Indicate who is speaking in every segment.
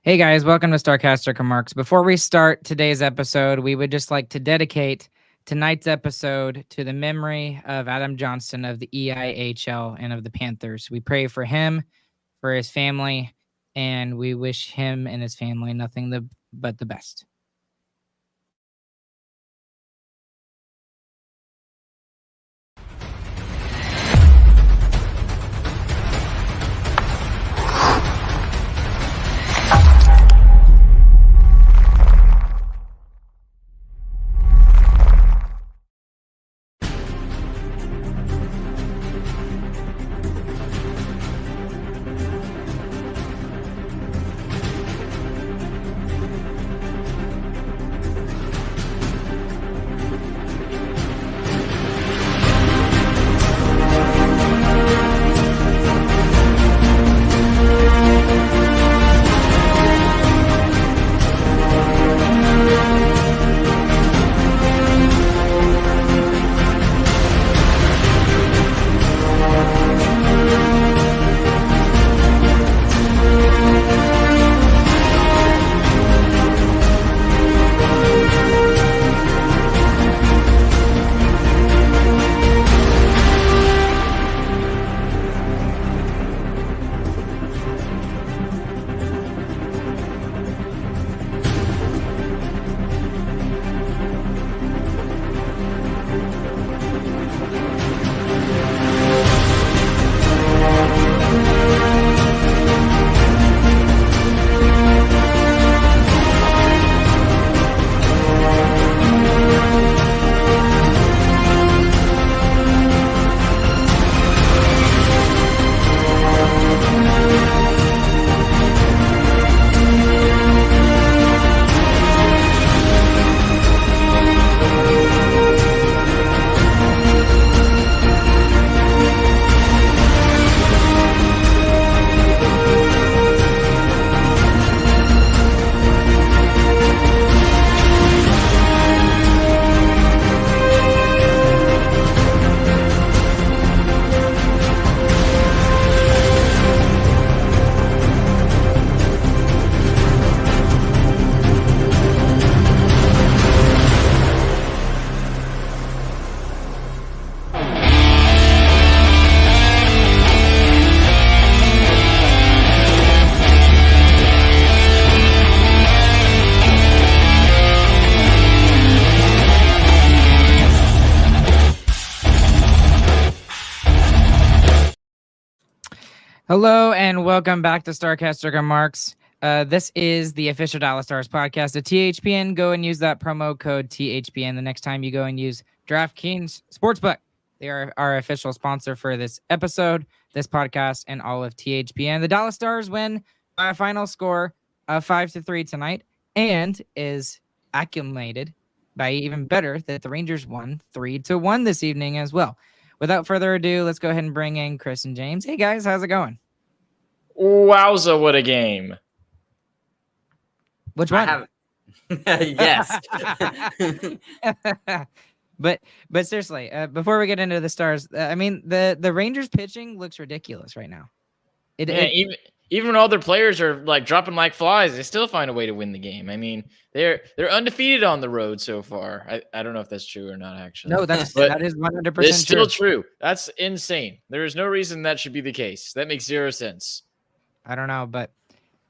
Speaker 1: Hey guys, welcome to Starcastic Remarks. Before we start today's episode, we would just like to dedicate tonight's episode to the memory of Adam Johnston of the EIHL and of the Panthers. We pray for him, for his family, and we wish him and his family nothing but the best. Hello and welcome back to Starcastic Remarks. This is the official Dallas Stars podcast at THPN. Go and use that promo code THPN the next time you go and use DraftKings Sportsbook. They are our official sponsor for this episode, this podcast, and all of THPN. The Dallas Stars win by a final score of 5-3 tonight, and is acclimated by even better that the Rangers won 3-1 this evening as well. Without further ado, let's go ahead and bring in Chris and James. Hey guys, how's it going?
Speaker 2: Wowza, what a game.
Speaker 1: Which one?
Speaker 3: Yes.
Speaker 1: But seriously, before we get into the Stars, I mean, the Rangers pitching looks ridiculous right now.
Speaker 2: Even when all their players are like dropping like flies, they still find a way to win the game. I mean, they're undefeated on the road so far. I don't know if that's true or not, actually.
Speaker 1: No, that is 100%
Speaker 2: It's still true. That's insane. There is no reason that should be the case. That makes zero sense.
Speaker 1: I don't know, but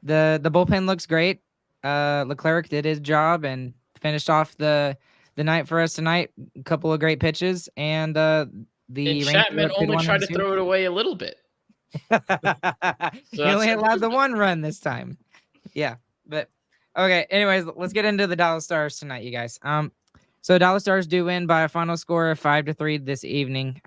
Speaker 1: the bullpen looks great. Leclerc did his job and finished off the night for us tonight. A couple of great pitches, and
Speaker 2: Chapman only tried to throw it away a little bit.
Speaker 1: He only allowed the one run this time. Yeah, but okay. Anyways, let's get into the Dallas Stars tonight, you guys. So Dallas Stars do win by a final score of 5-3 this evening.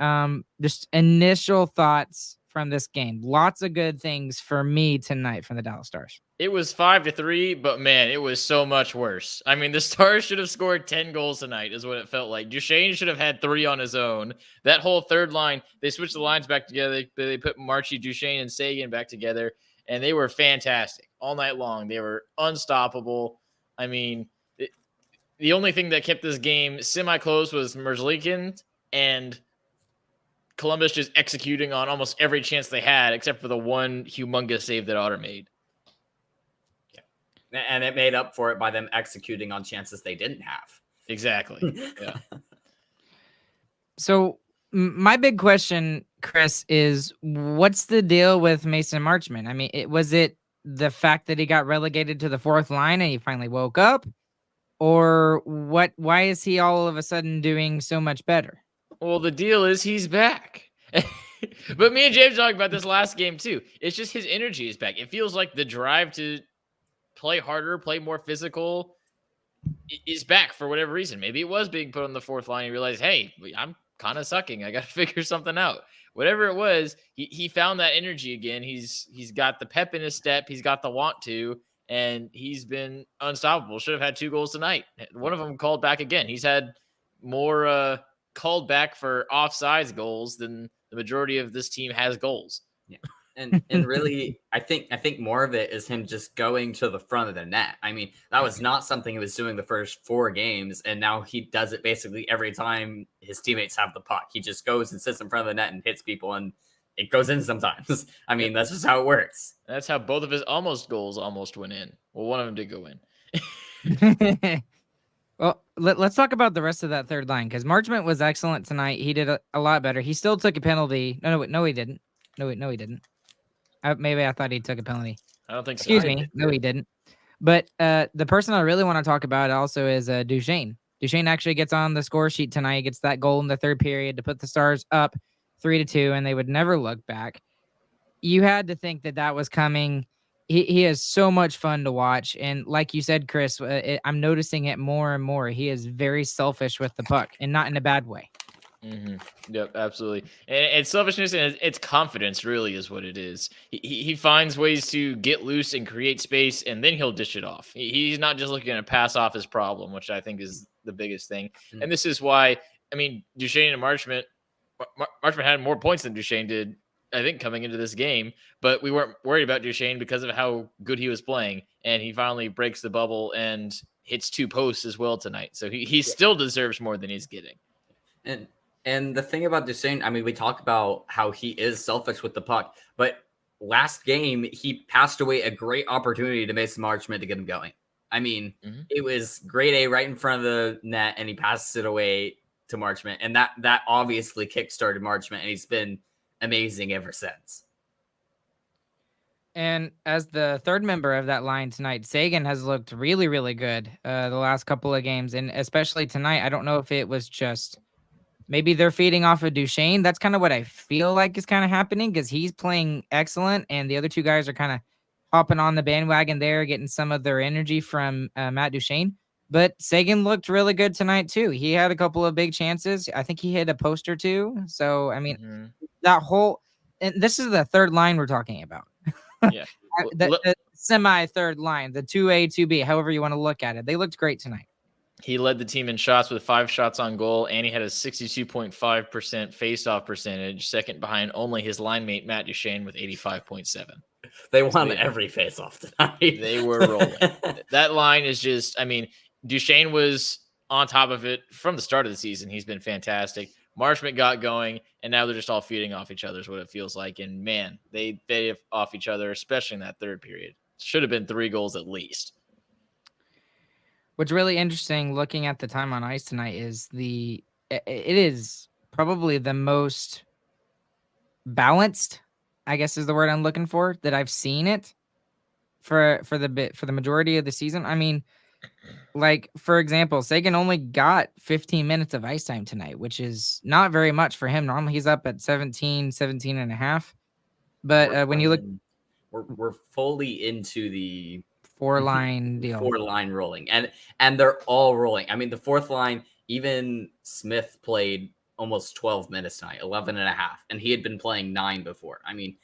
Speaker 1: Just initial thoughts from this game. Lots of good things for me tonight from the Dallas Stars.
Speaker 2: It was 5-3, but man, it was so much worse. I mean, the Stars should have scored 10 goals tonight, is what it felt like. Duchesne should have had 3 on his own. That whole third line, they switched the lines back together. They put Marchie, Duchesne, and Sagan back together, and they were fantastic all night long. They were unstoppable. I mean, the only thing that kept this game semi-close was Merzlikins and Columbus just executing on almost every chance they had, except for the one humongous save that Otter made.
Speaker 3: And it made up for it by them executing on chances they didn't have.
Speaker 2: Exactly. Yeah.
Speaker 1: So my big question, Chris, is what's the deal with Mason Marchman? I mean, was it the fact that he got relegated to the fourth line and he finally woke up? Or what? Why is he all of a sudden doing so much better?
Speaker 2: Well, the deal is he's back. But me and James talked about this last game too. It's just his energy is back. It feels like the drive to play harder, play more physical is back for whatever reason. Maybe it was being put on the fourth line and realized, hey, I'm kind of sucking. I got to figure something out. Whatever it was, he found that energy again. He's got the pep in his step. He's got the want to, and he's been unstoppable. Should have had 2 goals tonight. One of them called back again. He's had more called back for offsides goals than the majority of this team has goals.
Speaker 3: Yeah. And really, I think more of it is him just going to the front of the net. I mean, that was not something he was doing the first 4 games, and now he does it basically every time his teammates have the puck. He just goes and sits in front of the net and hits people, and it goes in sometimes. I mean, that's just how it works.
Speaker 2: That's how both of his almost goals almost went in. Well, one of them did go in.
Speaker 1: Well, let's talk about the rest of that third line because Marchment was excellent tonight. He did a lot better. He still took a penalty. No, he didn't. No, he didn't. Maybe I thought he took a penalty.
Speaker 2: I don't think so.
Speaker 1: Excuse me. No, he didn't. But the person I really want to talk about also is Duchesne. Duchesne actually gets on the score sheet tonight. He gets that goal in the third period to put the Stars up 3-2, and they would never look back. You had to think that was coming. He is so much fun to watch. And like you said, Chris, I'm noticing it more and more. He is very selfish with the puck and not in a bad way.
Speaker 2: Mm-hmm. Yep, absolutely. And selfishness and it's confidence really is what it is. He finds ways to get loose and create space, and then he'll dish it off. He's not just looking to pass off his problem, which I think is the biggest thing. Mm-hmm. And this is why, I mean, Duchesne and Marchment had more points than Duchesne did, I think, coming into this game, but we weren't worried about Duchesne because of how good he was playing, and he finally breaks the bubble and hits 2 posts as well tonight. So he still deserves more than he's getting.
Speaker 3: And the thing about Duchesne, I mean, we talk about how he is selfish with the puck, but last game, he passed away a great opportunity to Mason Marchment to get him going. I mean, It was grade A right in front of the net, and he passes it away to Marchment, and that obviously kickstarted Marchment, and he's been amazing ever since.
Speaker 1: And as the third member of that line tonight, Seguin has looked really, really good the last couple of games, and especially tonight. I don't know if it was just maybe they're feeding off of Duchesne. That's kind of what I feel like is kind of happening because he's playing excellent, and the other 2 guys are kind of hopping on the bandwagon there, getting some of their energy from Matt Duchesne. But Seguin looked really good tonight too. He had a couple of big chances. I think he hit a post or 2. So, I mean, that whole – and this is the third line we're talking about.
Speaker 2: Yeah.
Speaker 1: the semi-third line, the 2A, 2B, however you want to look at it. They looked great tonight.
Speaker 2: He led the team in shots with 5 shots on goal, and he had a 62.5% face-off percentage, second behind only his line mate, Matt Duchesne, with 85.7.
Speaker 3: They won every face-off tonight.
Speaker 2: They were rolling. That line is just, I mean, Duchesne was on top of it from the start of the season. He's been fantastic. Marchment got going, and now they're just all feeding off each other is what it feels like. And, man, they fed off each other, especially in that third period. Should have been 3 goals at least.
Speaker 1: What's really interesting looking at the time on ice tonight is it is probably the most balanced, I guess is the word I'm looking for, that I've seen it for the majority of the season. I mean, like, for example, Seguin only got 15 minutes of ice time tonight, which is not very much for him. Normally he's up at 17 and a half. But when you look,
Speaker 3: we're fully into the
Speaker 1: 4-line deal.
Speaker 3: 4-line rolling. And they're all rolling. I mean, the fourth line, even Smith played almost 12 minutes tonight, 11 and a half. And he had been playing 9 before. I mean,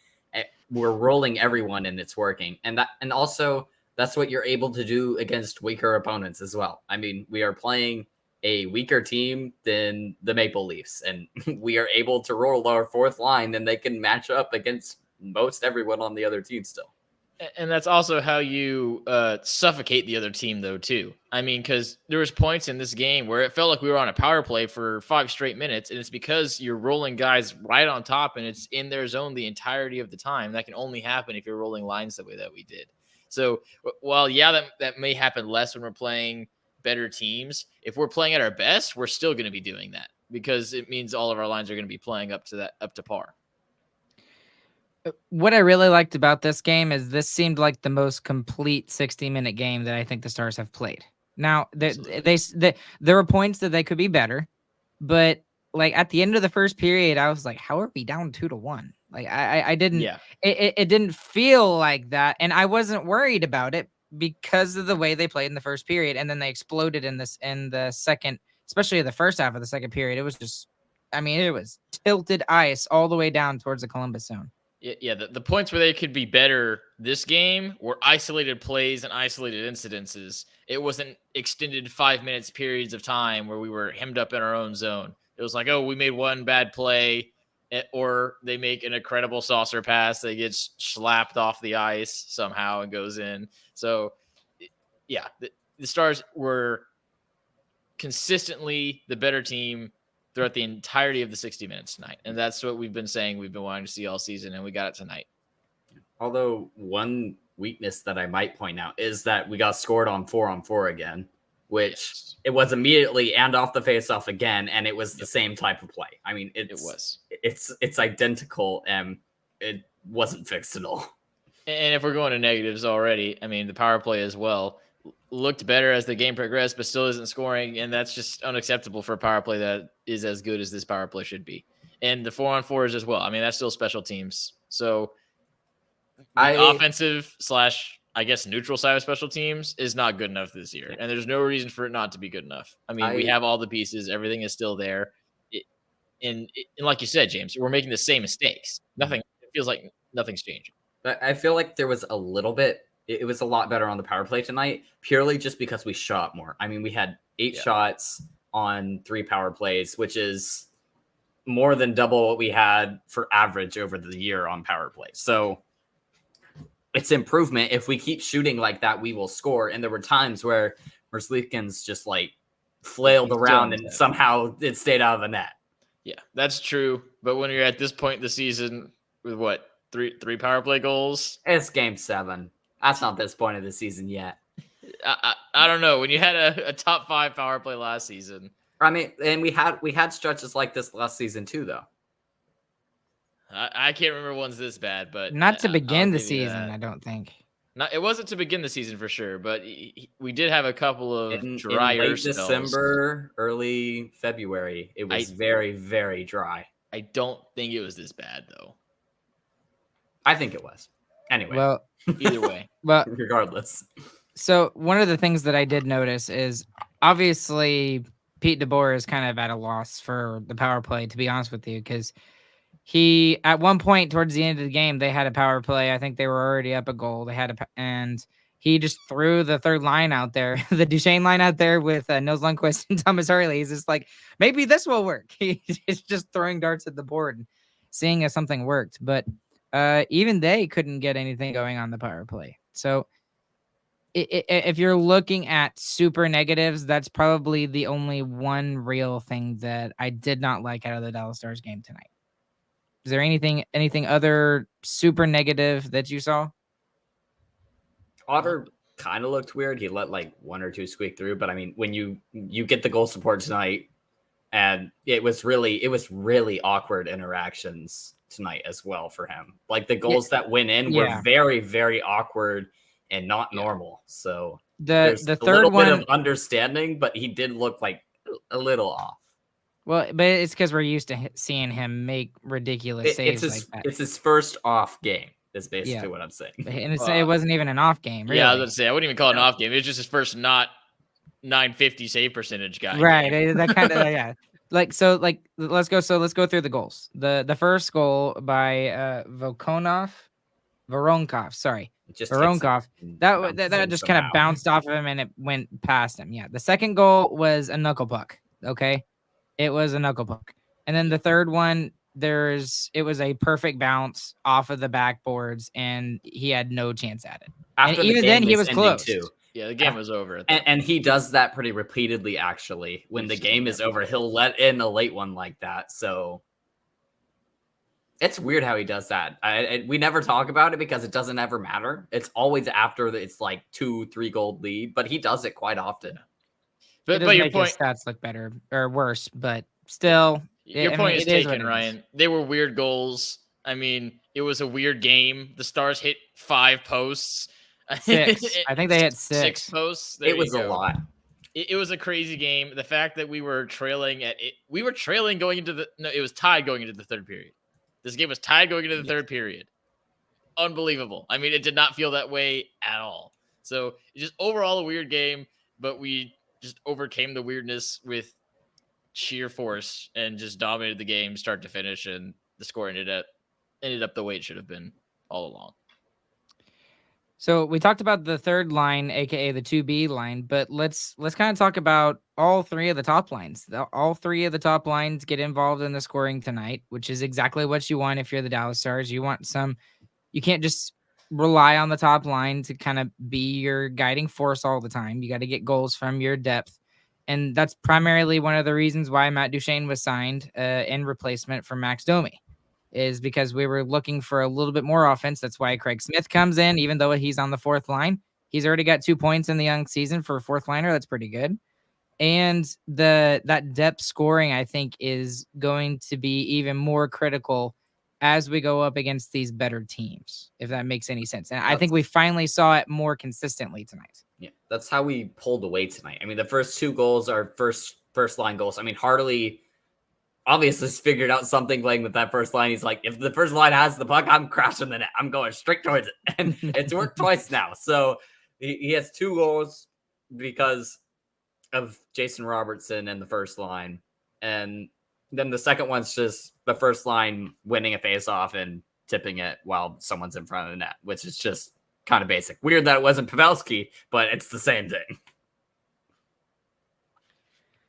Speaker 3: we're rolling everyone and it's working. And also that's what you're able to do against weaker opponents as well. I mean, we are playing a weaker team than the Maple Leafs, and we are able to roll our fourth line, and they can match up against most everyone on the other team still.
Speaker 2: And that's also how you suffocate the other team, though, too. I mean, because there was points in this game where it felt like we were on a power play for 5 straight minutes, and it's because you're rolling guys right on top, and it's in their zone the entirety of the time. That can only happen if you're rolling lines the way that we did. So while that may happen less when we're playing better teams, if we're playing at our best, we're still going to be doing that because it means all of our lines are going to be playing up to par.
Speaker 1: What I really liked about this game is this seemed like the most complete 60-minute game that I think the Stars have played. Now, there were points that they could be better, but like at the end of the first period, I was like, how are we down 2-1? Like I didn't, it didn't feel like that. And I wasn't worried about it because of the way they played in the first period. And then they exploded in the second, especially the first half of the second period. It was just, I mean, it was tilted ice all the way down towards the Columbus zone.
Speaker 2: Yeah, the points where they could be better this game were isolated plays and isolated incidences. It wasn't extended 5 minutes periods of time where we were hemmed up in our own zone. It was like, oh, we made one bad play, or they make an incredible saucer pass that gets slapped off the ice somehow and goes in. So, yeah, the Stars were consistently the better team throughout the entirety of the 60 minutes tonight. And that's what we've been saying we've been wanting to see all season, and we got it tonight.
Speaker 3: Although one weakness that I might point out is that we got scored on 4-on-4 again, which it was immediately and off the faceoff again, and it was the same type of play. I mean, it's identical, and it wasn't fixed at all.
Speaker 2: And if we're going to negatives already, I mean, the power play as well looked better as the game progressed, but still isn't scoring, and that's just unacceptable for a power play that is as good as this power play should be. And the 4-on-4s as well. I mean, that's still special teams. So the offensive / I guess neutral side of special teams is not good enough this year, and there's no reason for it not to be good enough. I mean, we have all the pieces, everything is still there, and like you said, James, we're making the same mistakes. It feels like nothing's changing.
Speaker 3: But I feel like there was a little bit. It was a lot better on the power play tonight, purely just because we shot more. I mean, we had 8 shots on 3 power plays, which is more than double what we had for average over the year on power play. So it's improvement. If we keep shooting like that, we will score. And there were times where Merzlikins just like flailed around and somehow it stayed out of the net.
Speaker 2: Yeah, that's true. But when you're at this point in the season with what, three power play goals?
Speaker 3: It's game 7. That's not this point of the season yet.
Speaker 2: I don't know. When you had a top 5 power play last season.
Speaker 3: I mean, and we had stretches like this last season too, though.
Speaker 2: I can't remember ones this bad, but
Speaker 1: not to begin the season, I don't think.
Speaker 2: It wasn't to begin the season for sure, but we did have a couple of drier
Speaker 3: in late
Speaker 2: spells.
Speaker 3: December, early February. It was very, very dry.
Speaker 2: I don't think it was this bad though.
Speaker 3: I think it was. Anyway,
Speaker 1: well,
Speaker 2: either way,
Speaker 1: well,
Speaker 3: regardless.
Speaker 1: So one of the things that I did notice is obviously Pete DeBoer is kind of at a loss for the power play, to be honest with you, because he at one point towards the end of the game they had a power play. I think they were already up a goal. And he just threw the third line out there, the Duchesne line out there with Nils Lundqvist and Thomas Harley. He's just like, maybe this will work. He's just throwing darts at the board and seeing if something worked. But even they couldn't get anything going on the power play. So if you're looking at super negatives, that's probably the only one real thing that I did not like out of the Dallas Stars game tonight. Is there anything other super negative that you saw?
Speaker 3: Otter kind of looked weird. He let like 1 or 2 squeak through, but I mean, when you get the goal support tonight, and it was really awkward interactions tonight as well for him. Like the goals that went in were very, very awkward and not normal. So
Speaker 1: the third one,
Speaker 3: bit of understanding, but he did look like a little off.
Speaker 1: Well, but it's because we're used to seeing him make ridiculous saves like that.
Speaker 3: It's his first off game. That's basically what I'm saying.
Speaker 1: And it wasn't even an off game. Really.
Speaker 2: Yeah, I was going to say, I wouldn't even call it an off game. It was just his first not 950 save percentage guy.
Speaker 1: Right. That kind of, yeah. Let's go through the goals. The first goal by Voronkov, sorry. Voronkov. That just kind of bounced off of him and it went past him. Yeah. The second goal was a knuckle puck. Okay. It was a knuckle puck. And then the third one, it was a perfect bounce off of the backboards and he had no chance at it.
Speaker 3: After
Speaker 1: and even then he was close.
Speaker 3: Too.
Speaker 2: Yeah, the game was over.
Speaker 3: And he does that pretty repeatedly, actually. When the game is over, he'll let in a late one like that. So It's weird how he does that. We never talk about it because it doesn't ever matter. It's always after it's like 2-3 goal lead, but he does it quite often.
Speaker 1: It
Speaker 2: But
Speaker 1: doesn't
Speaker 2: your
Speaker 1: make
Speaker 2: point,
Speaker 1: his stats look better or worse, but still,
Speaker 2: your
Speaker 1: I
Speaker 2: point
Speaker 1: mean,
Speaker 2: is
Speaker 1: it is what
Speaker 2: taken,
Speaker 1: it is.
Speaker 2: Ryan. They were weird goals. I mean, it was a weird game. The Stars hit 5 posts.
Speaker 1: 6. I think they hit
Speaker 2: 6
Speaker 1: 6.
Speaker 2: posts. There
Speaker 3: It was
Speaker 2: you
Speaker 3: a
Speaker 2: go.
Speaker 3: lot.
Speaker 2: It was a crazy game. The fact that we were trailing we were trailing going into it was tied going into the third period. This game was tied going into the third period. Unbelievable. I mean, it did not feel that way at all. So just overall a weird game, but we just overcame the weirdness with sheer force and just dominated the game start to finish, and the score ended up the way it should have been all along.
Speaker 1: So we talked about the third line, aka the 2B line, but let's kind of talk about all 3 of the top lines. All 3 of the top lines get involved in the scoring tonight, which is exactly what you want if you're the Dallas Stars. You can't just rely on the top line to kind of be your guiding force all the time. You got to get goals from your depth. And that's primarily one of the reasons why Matt Duchene was signed in replacement for Max Domi, is because we were looking for a little bit more offense. That's why Craig Smith comes in, even though he's on the 4th line. He's already got 2 points in the young season for a 4th liner. That's pretty good. And that depth scoring, I think, is going to be even more critical as we go up against these better teams, if that makes any sense. And I think we finally saw it more consistently tonight.
Speaker 3: Yeah, that's how we pulled away tonight. I mean, the first 2 goals are first line goals. I mean, Hartley obviously figured out something playing with that first line. He's like, if the first line has the puck, I'm crashing the net. I'm going straight towards it. And it's worked twice now. So he has 2 goals because of Jason Robertson and the first line. And then the second one's just the first line winning a face-off and tipping it while someone's in front of the net, which is just kind of basic. Weird that it wasn't Pavelski, but it's the same thing.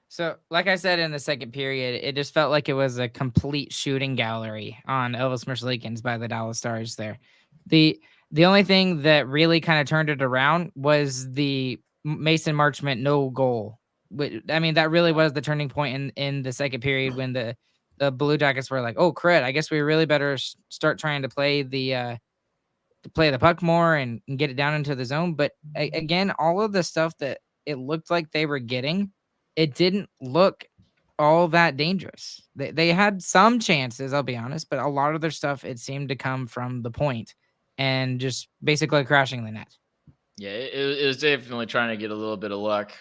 Speaker 1: So, like I said in the second period, it just felt like it was a complete shooting gallery on Elvis Merzlikins by the Dallas Stars there. The only thing that really kind of turned it around was the Mason Marchment no goal. I mean, that really was the turning point in the second period when the Blue Jackets were like, "Oh, crud! I guess we really better start trying to play the puck more and get it down into the zone." But again, all of the stuff that it looked like they were getting, it didn't look all that dangerous. They had some chances, I'll be honest, but a lot of their stuff, it seemed to come from the point and just basically crashing the net.
Speaker 2: Yeah, it was definitely trying to get a little bit of luck,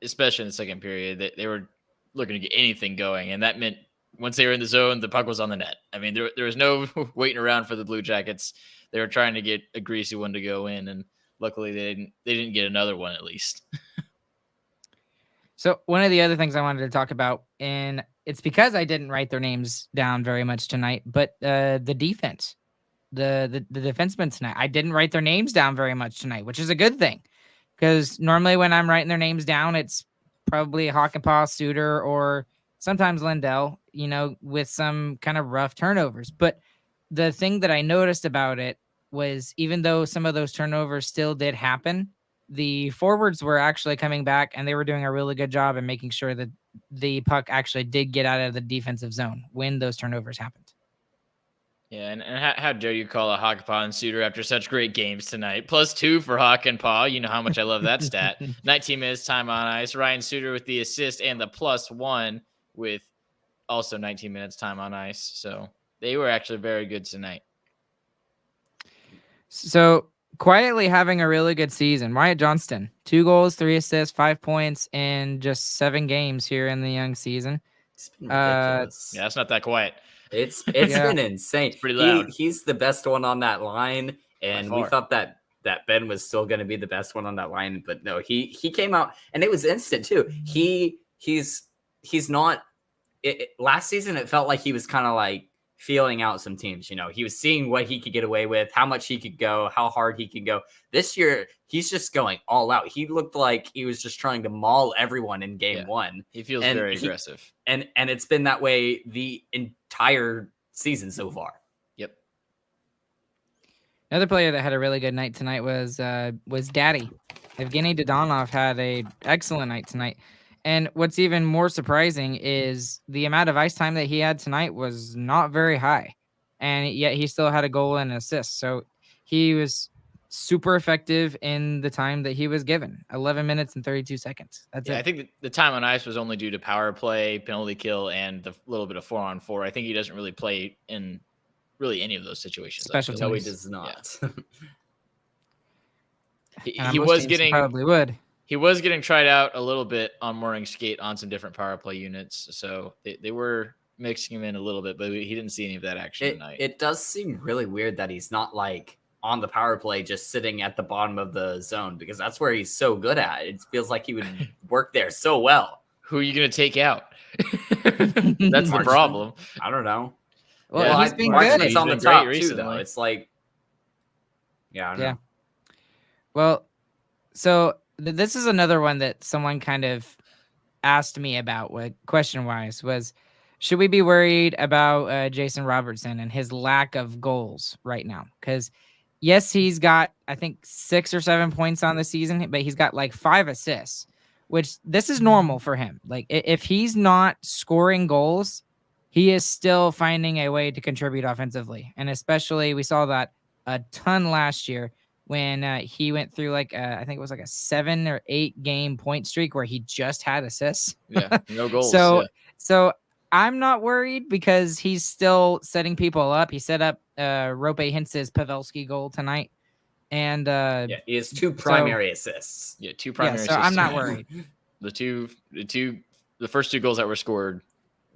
Speaker 2: especially in the second period. They were looking to get anything going, and that meant once they were in the zone, the puck was on the net. I mean, there was no waiting around for the Blue Jackets. They were trying to get a greasy one to go in, and luckily they didn't get another one at least.
Speaker 1: So one of the other things I wanted to talk about, and it's because I didn't write their names down very much tonight, but the defense, the defensemen tonight, I didn't write their names down very much tonight, which is a good thing, because normally when I'm writing their names down, it's probably Hakanpää, Suter, or sometimes Lindell, with some kind of rough turnovers. But the thing that I noticed about it was, even though some of those turnovers still did happen, the forwards were actually coming back and they were doing a really good job in making sure that the puck actually did get out of the defensive zone when those turnovers happened.
Speaker 2: Yeah, and how dare you call a Hakanpää and Suter after such great games tonight? +2 for Hakanpää. You know how much I love that stat. 19 minutes time on ice. Ryan Suter with the assist and the +1 with also 19 minutes time on ice. So they were actually very good tonight.
Speaker 1: So quietly having a really good season, Wyatt Johnston, 2 goals, 3 assists, 5 points in just 7 games here in the young season.
Speaker 3: It's been ridiculous.
Speaker 2: Yeah, it's not that quiet.
Speaker 3: It's been insane.
Speaker 2: It's pretty loud.
Speaker 3: He's the best one on that line, and we thought that Ben was still going to be the best one on that line, but no, he came out and it was instant too. He's not. Last season, it felt like he was kind of like feeling out some teams. He was seeing what he could get away with, how much he could go, how hard he could go. This year, he's just going all out. He looked like he was just trying to maul everyone in game 1.
Speaker 2: He feels very aggressive.
Speaker 3: And it's been that way the entire season so far.
Speaker 2: Yep.
Speaker 1: Another player that had a really good night tonight was Daddy. Evgeny Dodonov had a excellent night tonight. And what's even more surprising is the amount of ice time that he had tonight was not very high. And yet he still had a goal and an assist. So he was super effective in the time that he was given. 11 minutes and 32 seconds. That's
Speaker 2: Yeah,
Speaker 1: it.
Speaker 2: I think the time on ice was only due to power play, penalty kill, and the little bit of 4-on-4. I think he doesn't really play in really any of those situations.
Speaker 1: Special
Speaker 3: No, he
Speaker 1: teams.
Speaker 3: does not.
Speaker 1: And on
Speaker 2: He
Speaker 1: most
Speaker 2: was
Speaker 1: teams,
Speaker 2: getting
Speaker 1: probably would.
Speaker 2: he was getting tried out a little bit on mooring skate on some different power play units, so they were mixing him in a little bit, but he didn't see any of that action tonight.
Speaker 3: It does seem really weird that he's not like on the power play just sitting at the bottom of the zone, because that's where he's so good at. It feels like he would work there so well.
Speaker 2: Who are you going to take out? That's the problem.
Speaker 3: I don't know.
Speaker 1: Well, he's been
Speaker 3: Marchand
Speaker 1: good.
Speaker 3: is on the
Speaker 2: He's been
Speaker 3: top
Speaker 2: great
Speaker 3: too, though.
Speaker 2: recently.
Speaker 3: It's like, I don't know.
Speaker 1: Well, so this is another one that someone kind of asked me about, what question-wise was, should we be worried about Jason Robertson and his lack of goals right now? Because yes, he's got, I think, 6 or 7 points on the season, but he's got like 5 assists, which this is normal for him. Like if he's not scoring goals, he is still finding a way to contribute offensively. And especially we saw that a ton last year when he went through like I think it was like a 7 or 8 game point streak where he just had assists.
Speaker 2: Yeah, no goals.
Speaker 1: So I'm not worried because he's still setting people up. He set up Rope Hintz's Pavelski goal tonight. And
Speaker 3: he has 2 primary assists.
Speaker 2: Yeah, 2 primary
Speaker 1: so
Speaker 2: assists.
Speaker 1: I'm not worried.
Speaker 2: The first 2 goals that were scored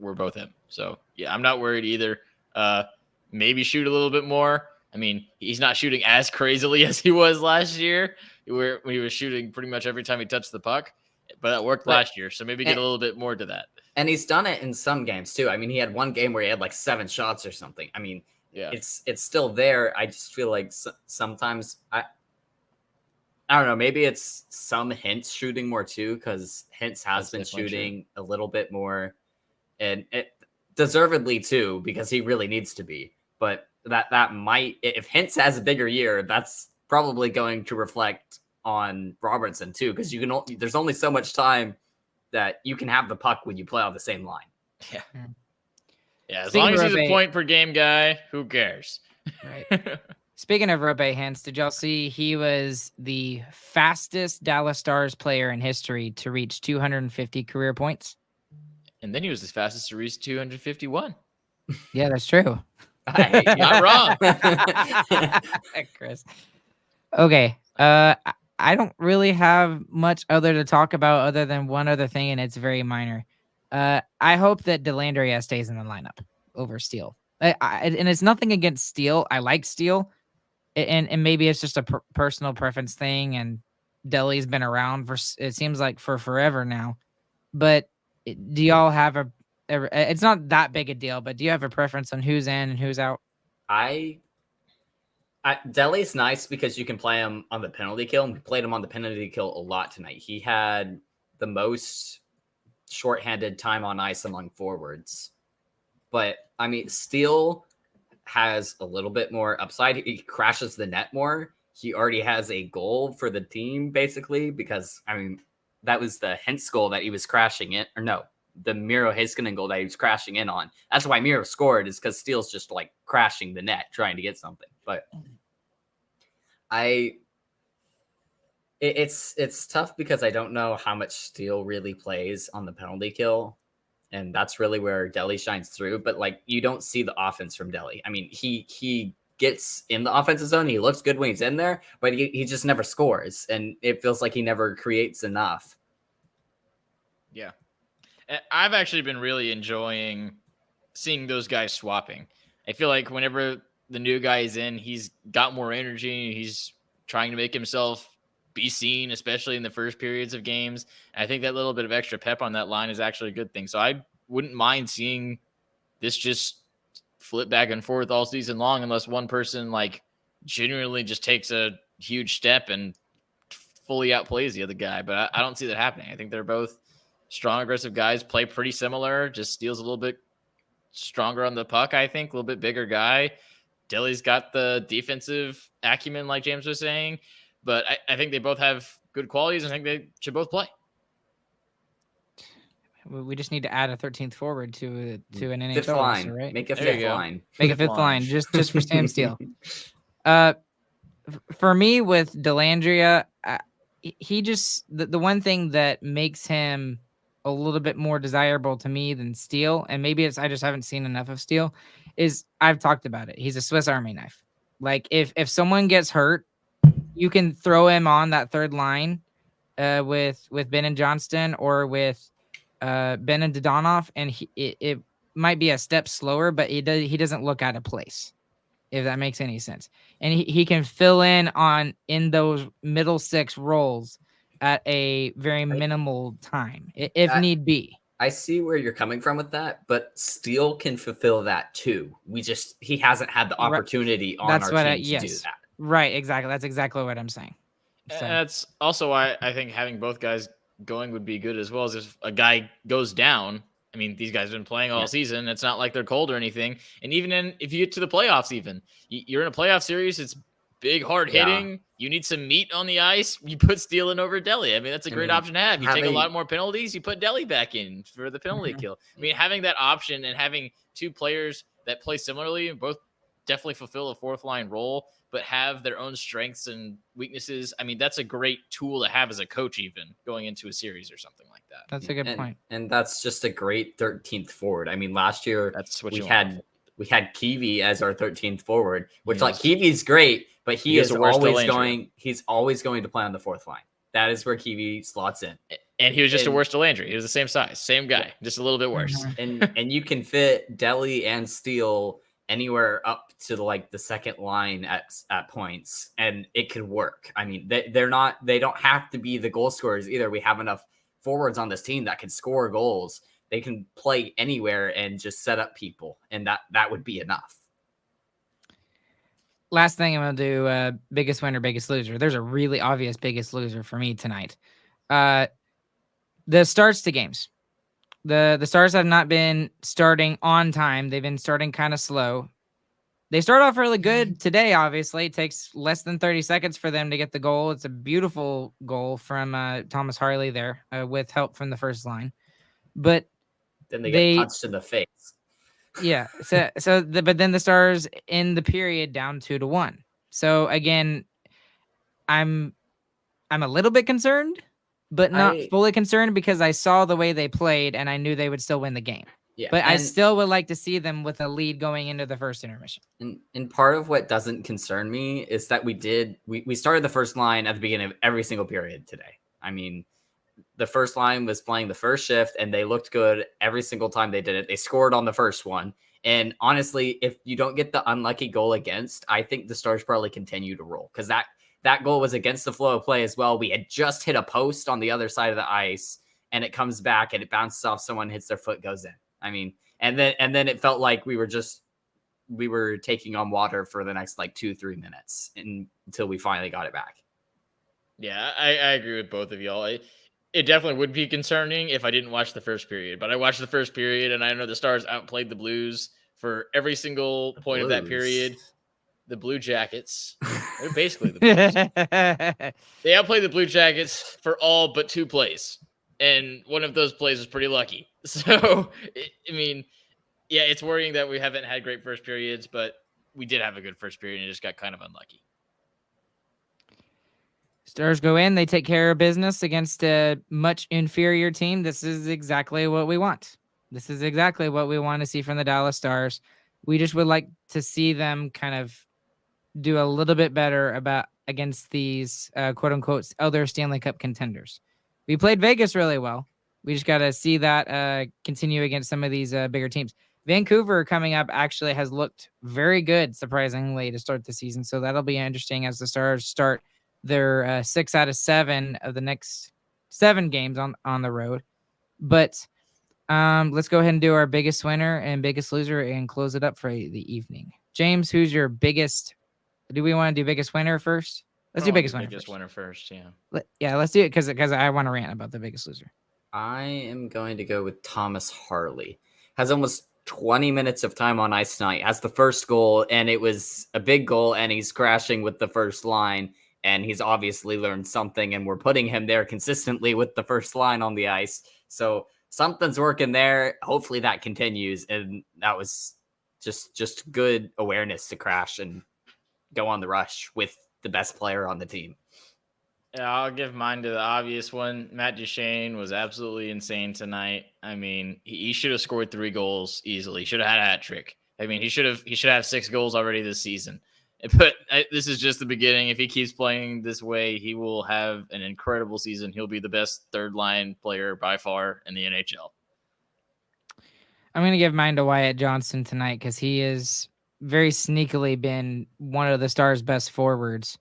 Speaker 2: were both him. So yeah, I'm not worried either. Maybe shoot a little bit more. I mean, he's not shooting as crazily as he was last year, when he was shooting pretty much every time he touched the puck. But that worked last year, so maybe get a little bit more to that.
Speaker 3: And he's done it in some games too. I mean, he had one game where he had like 7 shots or something. I mean,
Speaker 2: yeah,
Speaker 3: it's still there. I just feel like sometimes I don't know. Maybe it's some Hintz shooting more too, because Hintz has been shooting a little bit more, and it deservedly too, because he really needs to be. But that might, if Hintz has a bigger year, that's probably going to reflect on Robertson too, because there's only so much time that you can have the puck when you play on the same line.
Speaker 2: Yeah. As long as he's a point per game guy, who cares?
Speaker 1: Right. Speaking of Rope Hintz, did y'all see he was the fastest Dallas Stars player in history to reach 250 career points?
Speaker 2: And then he was the fastest to reach 251.
Speaker 1: Yeah, that's true.
Speaker 3: Hey,
Speaker 2: not wrong.
Speaker 1: Chris. Okay. I don't really have much other to talk about other than one other thing, and it's very minor. I hope that Dellandrea stays in the lineup over Steele. And it's nothing against Steele. I like Steele, and maybe it's just a personal preference thing. And Deli's been around for, it seems like, for forever now. But do y'all have it's not that big a deal, but do you have a preference on who's in and who's out?
Speaker 3: Deli's nice because you can play him on the penalty kill, and we played him on the penalty kill a lot tonight. He had the most shorthanded time on ice among forwards. But, I mean, Steele has a little bit more upside. He crashes the net more. He already has a goal for the team, basically, because, I mean, that was the Hintz goal that he was crashing in. Or no, the Miro Heiskanen goal that he was crashing in on. That's why Miro scored, is because Steele's just, like, crashing the net, trying to get something. But it's tough because I don't know how much Steele really plays on the penalty kill. And that's really where Deli shines through. But, like, you don't see the offense from Deli. I mean, he gets in the offensive zone. He looks good when he's in there, but he just never scores. And it feels like he never creates enough.
Speaker 2: Yeah. I've actually been really enjoying seeing those guys swapping. I feel like whenever the new guy is in, he's got more energy. He's trying to make himself be seen, especially in the first periods of games. And I think that little bit of extra pep on that line is actually a good thing. So I wouldn't mind seeing this just flip back and forth all season long, unless one person like genuinely just takes a huge step and fully outplays the other guy. But I don't see that happening. I think they're both strong, aggressive guys, play pretty similar, just Steele's a little bit stronger on the puck, I think, a little bit bigger guy. Deli's got the defensive acumen, like James was saying. But I think they both have good qualities, and I think they should both play.
Speaker 1: We just need to add a 13th forward to an NHL
Speaker 3: Fifth
Speaker 1: roster,
Speaker 3: line,
Speaker 1: right?
Speaker 3: make a
Speaker 2: There you
Speaker 3: fifth
Speaker 2: go.
Speaker 3: line.
Speaker 1: Make a fifth line just for Sam Steele. For me with Delandria, he just the one thing that makes him a little bit more desirable to me than Steele, and maybe it's I just haven't seen enough of Steele, is I've talked about it. He's a Swiss Army knife. Like if someone gets hurt, you can throw him on that third line with Ben and Johnston or with Ben and Dodonov, and it might be a step slower, but he doesn't look out of place, if that makes any sense. And he can fill in those middle six roles at a very minimal time, if need be.
Speaker 3: I see where you're coming from with that, but Steele can fulfill that too. He hasn't had the opportunity on our team to do that.
Speaker 1: Right, exactly. That's exactly what I'm saying. So.
Speaker 2: And that's also why I think having both guys going would be good, as well as if a guy goes down. I mean, these guys have been playing all season. It's not like they're cold or anything. And even if you get to the playoffs, even you're in a playoff series, it's big, hard hitting. Yeah. You need some meat on the ice. You put Steele in over Deli. I mean, that's a great option to have. You take a lot more penalties. You put Deli back in for the penalty kill. I mean, having that option and having two players that play similarly and both definitely fulfill a fourth line role, but have their own strengths and weaknesses. I mean, that's a great tool to have as a coach, even going into a series or something like that.
Speaker 1: That's a good point.
Speaker 3: And that's just a great 13th forward. I mean, last year we had Kiwi as our 13th forward, which like Kiwi's great, but he's always going to play on the fourth line. That is where Kiwi slots in.
Speaker 2: And he was just a worse Delandry. He was the same size, same guy, just a little bit worse.
Speaker 3: And you can fit Deli and Steele anywhere up to the second line at points, and it could work. I mean, they don't have to be the goal scorers either. We have enough forwards on this team that can score goals. They can play anywhere and just set up people, and that would be enough.
Speaker 1: Last thing I'm gonna do, biggest winner, biggest loser. There's a really obvious biggest loser for me tonight. The starts to games. The Stars have not been starting on time. They've been starting kind of slow. They start off really good today, obviously. It takes less than 30 seconds for them to get the goal. It's a beautiful goal from Thomas Harley there with help from the first line. But
Speaker 3: then they get punched in the face.
Speaker 1: Yeah. But then the Stars end the period down 2-1. So again, I'm a little bit concerned, but not fully concerned, because I saw the way they played and I knew they would still win the game. Yeah, but I still would like to see them with a lead going into the first intermission.
Speaker 3: And part of what doesn't concern me is that we started the first line at the beginning of every single period today. I mean, the first line was playing the first shift and they looked good every single time they did it. They scored on the first one. And honestly, if you don't get the unlucky goal against, I think the Stars probably continue to roll, because that goal was against the flow of play as well. We had just hit a post on the other side of the ice and it comes back and it bounces off someone, hits their foot, goes in. I mean, and then it felt like we were taking on water for the next 2-3 minutes until we finally got it back.
Speaker 2: Yeah, I agree with both of y'all. It definitely would be concerning if I didn't watch the first period, but I watched the first period and I know the Stars outplayed the Blues for every single point of that period. The Blue Jackets, they're basically the Blues. They outplayed the Blue Jackets for all but 2 plays. And one of those plays was pretty lucky. So, I mean, yeah, it's worrying that we haven't had great first periods, but we did have a good first period and it just got kind of unlucky.
Speaker 1: Stars go in, they take care of business against a much inferior team. This is exactly what we want. This is exactly what we want to see from the Dallas Stars. We just would like to see them kind of do a little bit better against these quote unquote other Stanley Cup contenders. We played Vegas really well. We just got to see that continue against some of these bigger teams. Vancouver coming up actually has looked very good, surprisingly, to start the season. So that'll be interesting as the Stars start their 6 out of 7 of the next 7 games on the road. But let's go ahead and do our biggest winner and biggest loser and close it up for the evening. James, who's your biggest? Do we want to do biggest winner first? Let's do biggest winner.
Speaker 2: Biggest winner first, yeah.
Speaker 1: Let's do it because I want to rant about the biggest loser.
Speaker 3: I am going to go with Thomas Harley. Has almost 20 minutes of time on ice tonight. Has the first goal, and it was a big goal, and he's crashing with the first line, and he's obviously learned something, and we're putting him there consistently with the first line on the ice. So something's working there. Hopefully that continues. And that was just good awareness to crash and go on the rush with the best player on the team.
Speaker 2: Yeah, I'll give mine to the obvious one. Matt Duchene was absolutely insane tonight. I mean, he should have scored 3 goals easily. He should have had a hat trick. I mean, he should have 6 goals already this season. But this is just the beginning. If he keeps playing this way, he will have an incredible season. He'll be the best third line player by far in the NHL.
Speaker 1: I'm going to give mine to Wyatt Johnston tonight because he has very sneakily been one of the Stars' best forwards.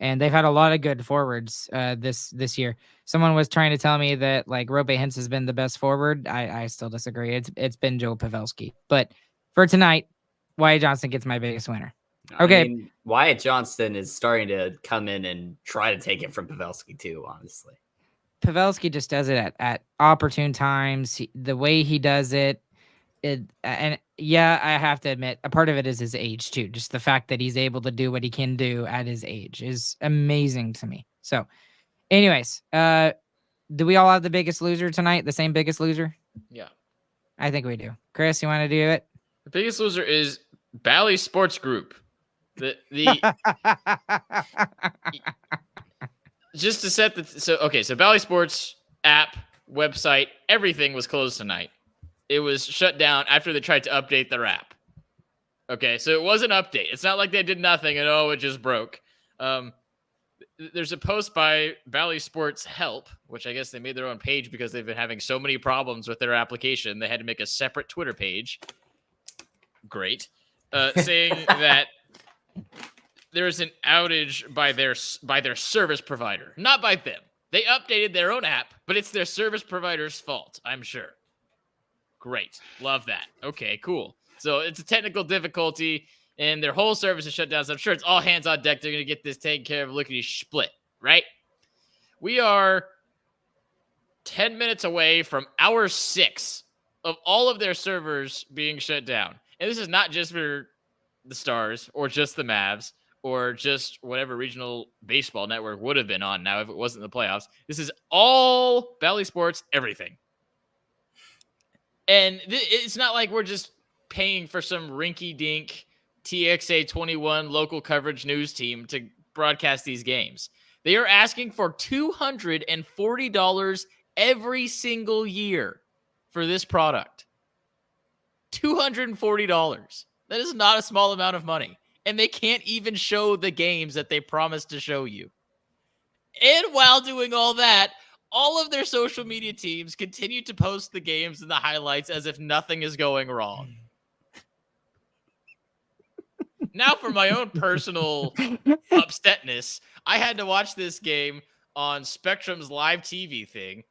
Speaker 1: And they've had a lot of good forwards this year. Someone was trying to tell me that like Rope Hintz has been the best forward. I still disagree. It's been Joe Pavelski. But for tonight, Wyatt Johnston gets my biggest winner. Okay.
Speaker 3: I mean, Wyatt Johnston is starting to come in and try to take it from Pavelski too, honestly.
Speaker 1: Pavelski just does it at opportune times. The way he does it, and yeah, I have to admit, a part of it is his age too. Just the fact that he's able to do what he can do at his age is amazing to me. So, anyways, do we all have the biggest loser tonight? The same biggest loser?
Speaker 2: Yeah,
Speaker 1: I think we do. Chris, you want to do it?
Speaker 2: The biggest loser is Bally Sports Group. The just to set the so Bally Sports app, website, everything was closed tonight. It was shut down after they tried to update their app. Okay, so it was an update. It's not like they did nothing and it just broke. There's a post by Bally Sports Help, which I guess they made their own page because they've been having so many problems with their application. They had to make a separate Twitter page. Great. Saying that there's an outage by their service provider, not by them. They updated their own app, but it's their service provider's fault, I'm sure. Great. Love that. Okay, cool. So it's a technical difficulty, and their whole service is shut down, so I'm sure it's all hands on deck. They're going to get this taken care of, lickety-split, right? We are 10 minutes away from hour 6 of all of their servers being shut down. And this is not just for the Stars or just the Mavs or just whatever regional baseball network would have been on now if it wasn't the playoffs. This is all Bally Sports, everything. And it's not like we're just paying for some rinky-dink TXA 21 local coverage news team to broadcast these games. They are asking for $240 every single year for this product. $240. That is not a small amount of money. And they can't even show the games that they promised to show you. And while doing all that, all of their social media teams continue to post the games and the highlights as if nothing is going wrong. Now, for my own personal upsetness, I had to watch this game on Spectrum's live TV thing,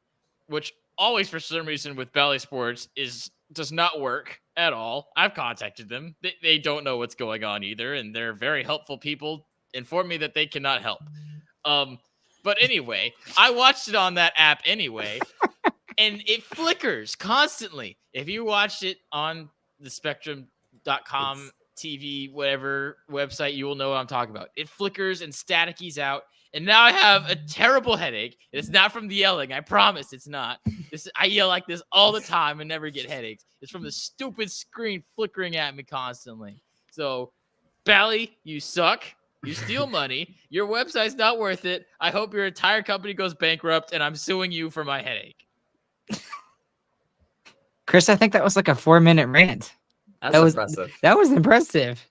Speaker 2: which always, for some reason, with Bally Sports does not work at all. I've contacted them. They don't know what's going on either, and they're very helpful people. Inform me that they cannot help. But anyway, I watched it on that app anyway, and it flickers constantly. If you watched it on the Spectrum.com TV, whatever website, you will know what I'm talking about. It flickers and staticies out, and now I have a terrible headache. It's not from the yelling. I promise it's not. I yell like this all the time and never get headaches. It's from the stupid screen flickering at me constantly. So, Bally, you suck. You steal money. Your website's not worth it. I hope your entire company goes bankrupt, and I'm suing you for my headache.
Speaker 1: Chris, I think that was like a 4-minute rant.
Speaker 3: That was impressive.
Speaker 1: That was impressive.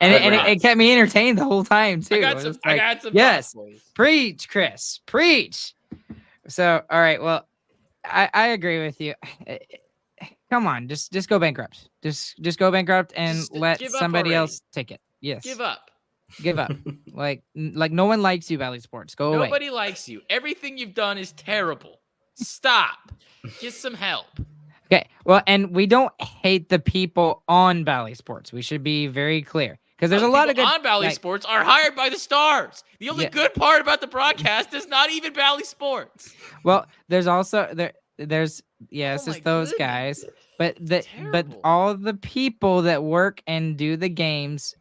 Speaker 1: And it kept me entertained the whole time, too.
Speaker 2: I got some
Speaker 1: yes,
Speaker 2: boys.
Speaker 1: Preach, Chris. Preach. So, all right, well, I agree with you. Come on, just go bankrupt. Just go bankrupt and let somebody else take it. Yes.
Speaker 2: Give up.
Speaker 1: Give up. like no one likes you, Bally Sports. Go away.
Speaker 2: Nobody likes you. Everything you've done is terrible. Stop. Get some help.
Speaker 1: Okay. Well, and we don't hate the people on Bally Sports. We should be very clear because there's a lot of good
Speaker 2: on Bally Sports are hired by the Stars. The only good part about the broadcast is not even Bally Sports.
Speaker 1: Well, there's also there's it's those guys. But all the people that work and do the games,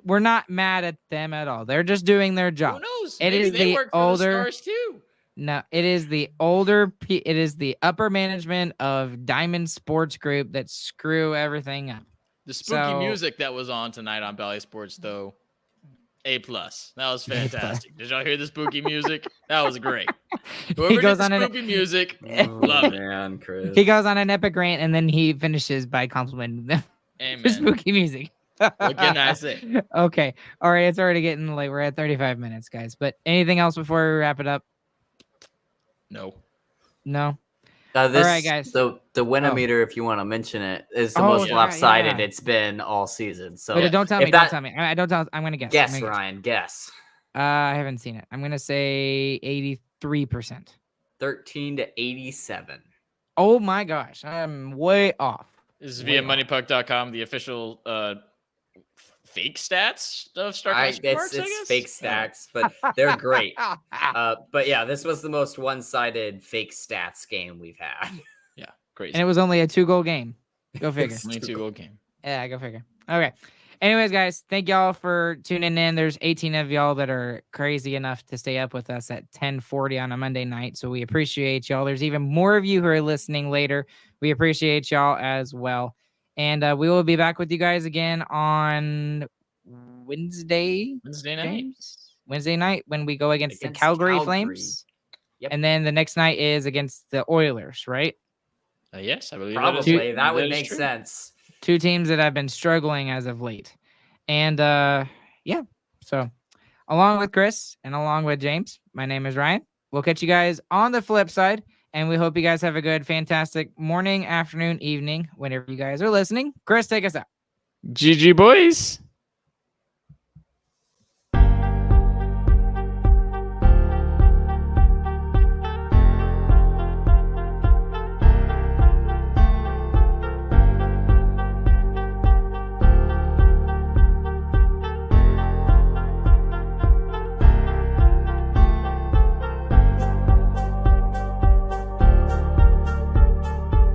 Speaker 1: we're not mad at them at all. They're just doing their job.
Speaker 2: Who knows?
Speaker 1: Maybe
Speaker 2: they work for the Stars too.
Speaker 1: No, it is the older. It is the upper management of Diamond Sports Group that screw everything up.
Speaker 2: The spooky
Speaker 1: So-
Speaker 2: music that was on tonight on Bally Sports, though, A+. That was fantastic. Did y'all hear the spooky music? That was great. Whoever did the spooky music, love it.
Speaker 3: Man, Chris.
Speaker 1: He goes on an epic rant and then he finishes by complimenting them for
Speaker 2: Amen.
Speaker 1: spooky music.
Speaker 2: What can I say?
Speaker 1: Okay. All right. It's already getting late. We're at 35 minutes, guys. But anything else before we wrap it up?
Speaker 2: No.
Speaker 1: No.
Speaker 3: This,
Speaker 1: All right, guys.
Speaker 3: The Winometer, if you want to mention it, is the
Speaker 1: Oh,
Speaker 3: most
Speaker 1: yeah,
Speaker 3: lopsided
Speaker 1: yeah.
Speaker 3: it's been all season. So
Speaker 1: Wait, don't tell me.
Speaker 3: if that-
Speaker 1: Don't tell me. I don't tell. I'm gonna guess.
Speaker 3: guess,
Speaker 1: I'm gonna
Speaker 3: Ryan, guess.
Speaker 1: I haven't seen it. I'm gonna say 83%.
Speaker 3: 13 to 87.
Speaker 1: Oh my gosh, I'm way off.
Speaker 2: This is via moneypuck.com, the official fake stats of Starcastic Remarks, I
Speaker 3: It's
Speaker 2: guess?
Speaker 3: fake stats, but they're great. But yeah, this was the most one-sided fake stats game we've had.
Speaker 2: Yeah, crazy.
Speaker 1: And it was only a 2-goal game. Go figure.
Speaker 2: Only 2-goal game.
Speaker 1: Yeah, go figure. Okay. Anyways, guys, thank y'all for tuning in. There's 18 of y'all that are crazy enough to stay up with us at 10:40 on a Monday night. So we appreciate y'all. There's even more of you who are listening later. We appreciate y'all as well. And we will be back with you guys again on Wednesday
Speaker 2: Wednesday night.
Speaker 1: James? Wednesday night when we go against the
Speaker 3: Against
Speaker 1: Calgary
Speaker 3: Calgary.
Speaker 1: Flames.
Speaker 3: Yep.
Speaker 1: And then the next night is against the Oilers, right?
Speaker 2: Yes, I believe
Speaker 3: Probably. That would
Speaker 2: is
Speaker 3: make
Speaker 2: true.
Speaker 3: sense.
Speaker 1: 2 teams that have been struggling as of late. And yeah, so along with Chris and along with James, my name is Ryan. We'll catch you guys on the flip side. And we hope you guys have a good, fantastic morning, afternoon, evening, whenever you guys are listening. Chris, take us out.
Speaker 2: GG, boys.